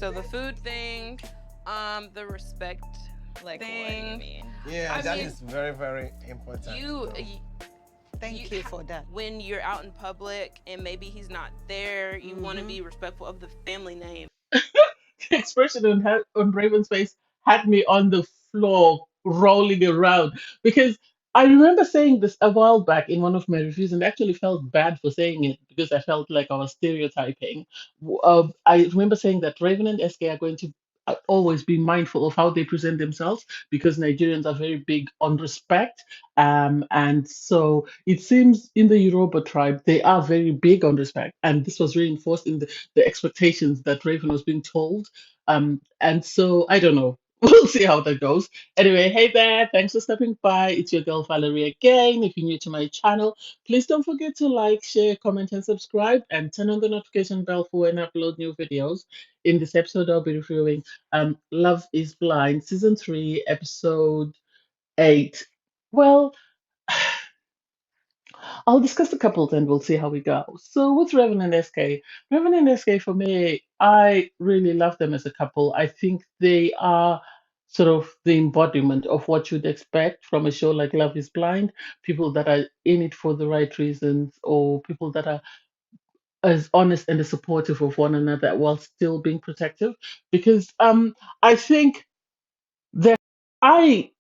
So the food thing, the respect Like what do you thing. mean? Yeah, I that mean, is very, very important, you, though. you Thank you for that. when you're out in public and maybe he's not there, you want to Mm-hmm. be respectful of the family name. The expression on Raven's face had me on the floor rolling around because I remember saying this a while back in one of my reviews and actually felt bad for saying it because I felt like I was stereotyping. I remember saying that Raven and SK are going to always be mindful of how they present themselves because Nigerians are very big on respect. And so it seems in the Yoruba tribe, they are very big on respect. And this was reinforced in the expectations that Raven was being told. And so I don't know. We'll see how that goes. Anyway, hey there. Thanks for stopping by. It's your girl Valerie again. If you're new to my channel, please don't forget to like, share, comment, and subscribe, and turn on the notification bell for when I upload new videos. In this episode, I'll be reviewing Love is Blind, Season 3, Episode 8. Well, I'll discuss the couples and we'll see how we go. So with Revan and SK, Revan and SK for me, I really love them as a couple. I think they are sort of the embodiment of what you'd expect from a show like Love is Blind. People that are in it for the right reasons, or people that are as honest and as supportive of one another while still being protective. Because I think that I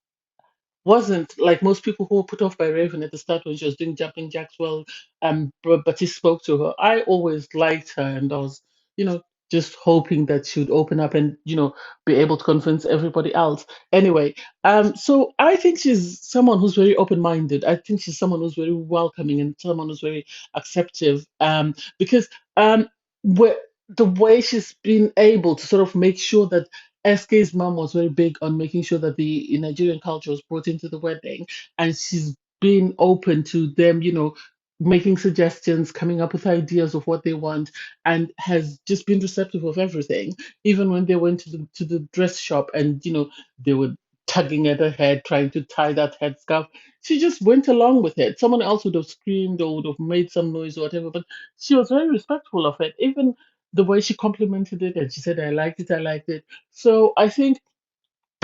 wasn't like most people who were put off by Raven at the start when she was doing jumping jacks. Well, but he spoke to her. I always liked her, and I was, you know, just hoping that she would open up and be able to convince everybody else. Anyway, so I think she's someone who's very open-minded. I think she's someone who's very welcoming and someone who's very acceptive. Because wh- the way she's been able to sort of make sure that SK's mom was very big on making sure that the Nigerian culture was brought into the wedding, and she's been open to them, making suggestions, coming up with ideas of what they want, and has just been receptive of everything. Even when they went to the dress shop, and they were tugging at her head, trying to tie that headscarf, she just went along with it. Someone else would have screamed or would have made some noise or whatever, but she was very respectful of it. Even the way she complimented it, and she said, "I liked it, I liked it." So I think,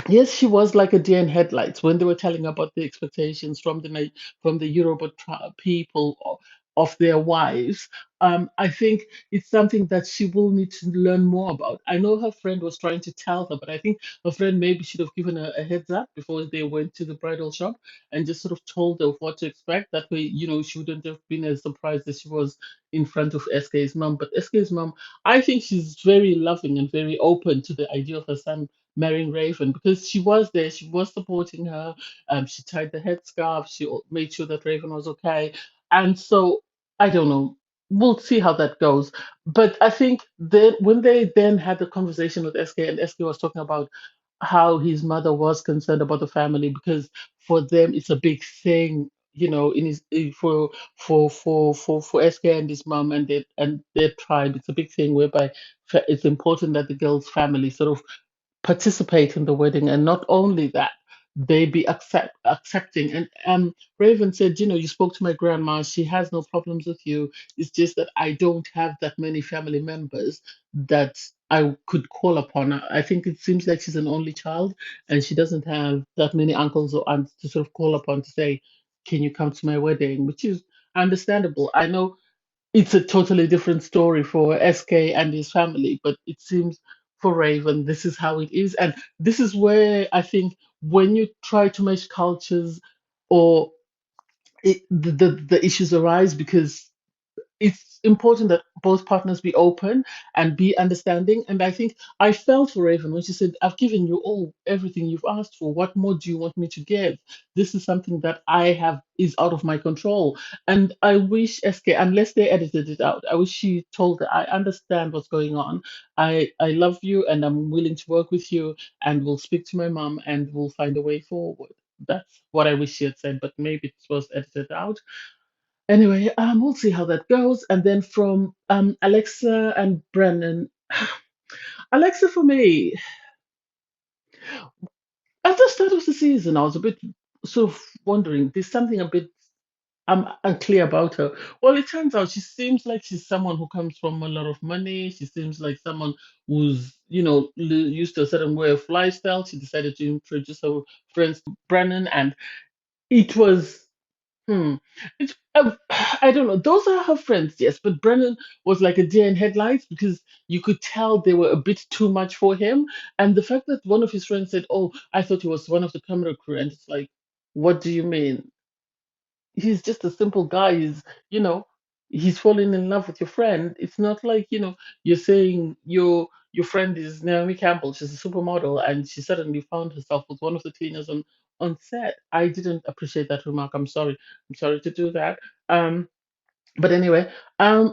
yes, she was like a deer in headlights when they were telling about the expectations from the Yoruba people of their wives. I think it's something that she will need to learn more about. I know her friend was trying to tell her, but I think her friend maybe should have given her a heads up before they went to the bridal shop and just sort of told her what to expect. That way, she wouldn't have been as surprised as she was in front of SK's mom. But SK's mom, I think she's very loving and very open to the idea of her son marrying Raven because she was there, she was supporting her. She tied the headscarf, she made sure that Raven was okay. And so I don't know. We'll see how that goes. But I think then when they then had the conversation with SK and SK was talking about how his mother was concerned about the family because for them it's a big thing, in his for SK and his mom and their tribe. It's a big thing whereby it's important that the girl's family sort of participate in the wedding, and not only that, they be accepting. And Raven said, you spoke to my grandma, she has no problems with you. It's just that I don't have that many family members that I could call upon. I think it seems like she's an only child and she doesn't have that many uncles or aunts to sort of call upon to say, can you come to my wedding, which is understandable. I know it's a totally different story for SK and his family, but it seems for Raven, this is how it is. And this is where I think when you try to mesh cultures or the issues arise because it's important that both partners be open and be understanding. And I think I felt for Raven when she said, I've given you all everything you've asked for. What more do you want me to give? This is something that I have is out of my control. And I wish SK, unless they edited it out, I wish she told her, I understand what's going on. I love you and I'm willing to work with you and we'll speak to my mom and we'll find a way forward. That's what I wish she had said, but maybe it was edited out. Anyway, we'll see how that goes. And then from Alexa and Brennan, Alexa for me, at the start of the season, I was a bit sort of wondering. There's something a bit I'm unclear about her. Well, it turns out she seems like she's someone who comes from a lot of money. She seems like someone who's, used to a certain way of lifestyle. She decided to introduce her friends to Brennan, and it was, hmm, it's, I don't know. Those are her friends, yes, but Brennan was like a deer in headlights because you could tell they were a bit too much for him. And the fact that one of his friends said, "Oh, I thought he was one of the camera crew," and it's like, what do you mean? He's just a simple guy. You know, he's falling in love with your friend. It's not like, you're saying your friend is Naomi Campbell, she's a supermodel, and she suddenly found herself with one of the cleaners on set. I didn't appreciate that remark. I'm sorry. I'm sorry to do that. Um, but anyway,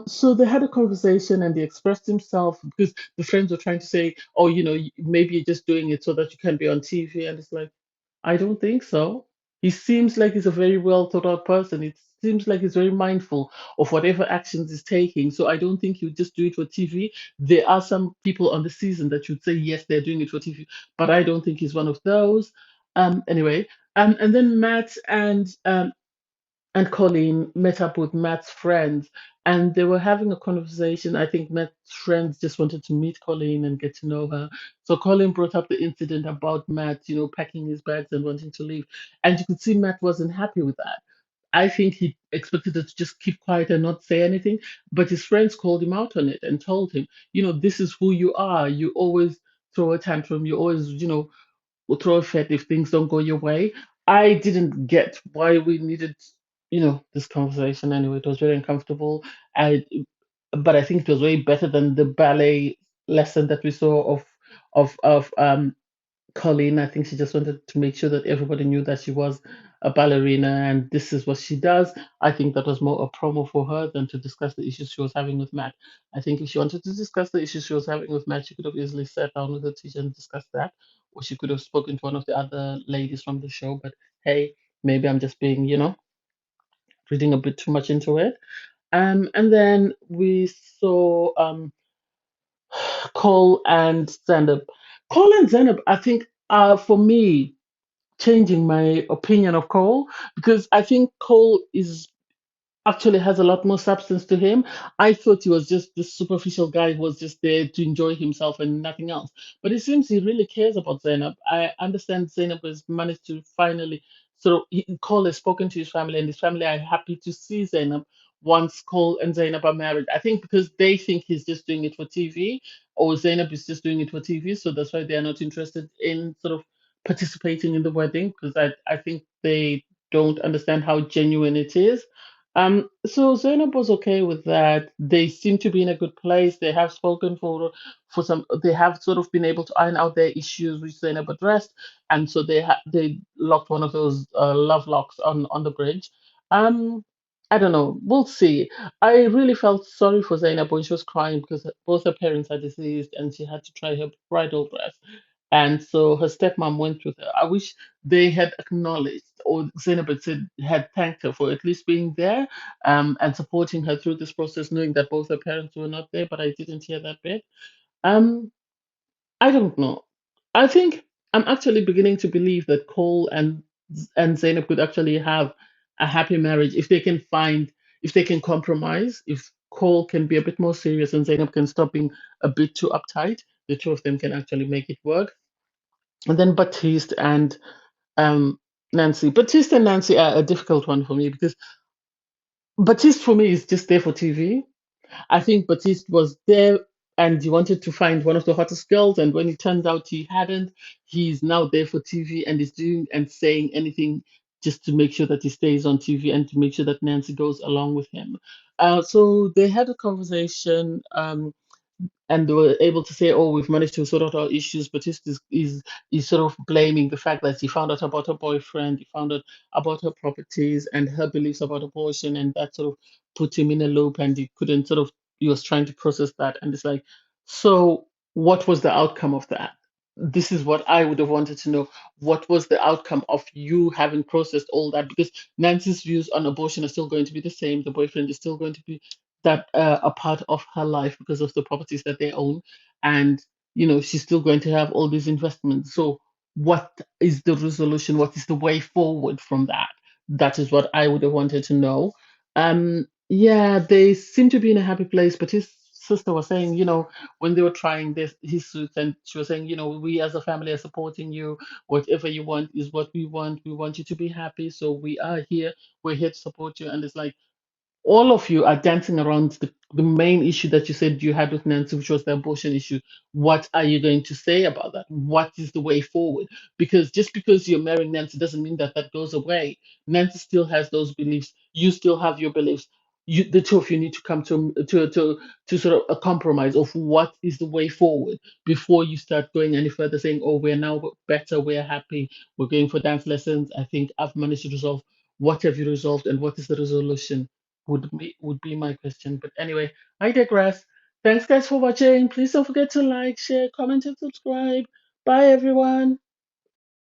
so they had a conversation and he expressed himself because the friends were trying to say, oh, maybe you're just doing it so that you can be on TV. And it's like, I don't think so. He seems like he's a very well thought out person. It seems like he's very mindful of whatever actions he's taking. So I don't think he would just do it for TV. There are some people on the season that you'd say, yes, they're doing it for TV, but I don't think he's one of those. Anyway, and then Matt and Colleen met up with Matt's friends and they were having a conversation. I think Matt's friends just wanted to meet Colleen and get to know her. So Colleen brought up the incident about Matt, packing his bags and wanting to leave. And you could see Matt wasn't happy with that. I think he expected her to just keep quiet and not say anything, but his friends called him out on it and told him, this is who you are. You always throw a tantrum. You always, will throw a fit if things don't go your way. I didn't get why we needed, this conversation anyway. It was very uncomfortable. I, but I think it was way better than the ballet lesson that we saw of Colleen. I think she just wanted to make sure that everybody knew that she was a ballerina and this is what she does. I think that was more a promo for her than to discuss the issues she was having with Matt. I think if she wanted to discuss the issues she was having with Matt, she could have easily sat down with her teacher and discussed that, or she could have spoken to one of the other ladies from the show. But hey, maybe I'm just being, reading a bit too much into it. And then we saw Cole and Zainab. Cole and Zainab, I think, for me, changing my opinion of Cole because I think Cole is actually has a lot more substance to him. I thought he was just this superficial guy who was just there to enjoy himself and nothing else. But it seems he really cares about Zainab. I understand Zainab has managed to finally Cole has spoken to his family and his family are happy to see Zainab once Cole and Zainab are married. I think because they think he's just doing it for TV or Zainab is just doing it for TV. So that's why they're not interested in sort of participating in the wedding because I think they don't understand how genuine it is. So Zainab was okay with that. They seem to be in a good place. They have spoken for some. They have sort of been able to iron out their issues, which Zainab addressed, and so they locked one of those love locks on the bridge. Um, I don't know. We'll see. I really felt sorry for Zainab when she was crying because both her parents are deceased, and she had to try her bridal dress. And so her stepmom went with her. I wish they had acknowledged, or Zainab had thanked her for at least being there and supporting her through this process, knowing that both her parents were not there, but I didn't hear that bit. Um, I don't know. I think I'm actually beginning to believe that Cole and Zainab could actually have a happy marriage if they can compromise, if Cole can be a bit more serious and Zainab can stop being a bit too uptight, the two of them can actually make it work. And then Baptiste and um, Nancy. Baptiste and Nancy are a difficult one for me because Baptiste for me is just there for TV. I think Baptiste was there and he wanted to find one of the hottest girls, and when it turns out he hadn't, he's now there for TV and is doing and saying anything just to make sure that he stays on TV and to make sure that Nancy goes along with him. So they had a conversation. And they were able to say, "Oh, we've managed to sort out our issues." But is sort of blaming the fact that he found out about her boyfriend, he found out about her properties and her beliefs about abortion, and that sort of put him in a loop, and he couldn't sort of he was trying to process that, and it's like, so what was the outcome of that? This is what I would have wanted to know. What was the outcome of you having processed all that? Because Nancy's views on abortion are still going to be the same. The boyfriend is still going to be that a part of her life because of the properties that they own, and she's still going to have all these investments. So what is the resolution? What is the way forward from that? That is what I would have wanted to know. Yeah, they seem to be in a happy place, but his sister was saying, when they were trying this his suits, and she was saying, we as a family are supporting you. Whatever you want is what we want. We want you to be happy, so we are here. We're here to support you. And it's like all of you are dancing around the main issue that you said you had with Nancy, which was the abortion issue. What are you going to say about that? What is the way forward? Because just because you're marrying Nancy doesn't mean that that goes away. Nancy still has those beliefs. You still have your beliefs. The two of you need to come to sort of a compromise of what is the way forward before you start going any further, saying, "Oh, we're now better, we're happy, we're going for dance lessons." I think I've managed to resolve. What have you resolved, and what is the resolution? Would be my question. But anyway, I digress. Thanks guys for watching. Please don't forget to like, share, comment, and subscribe. Bye everyone.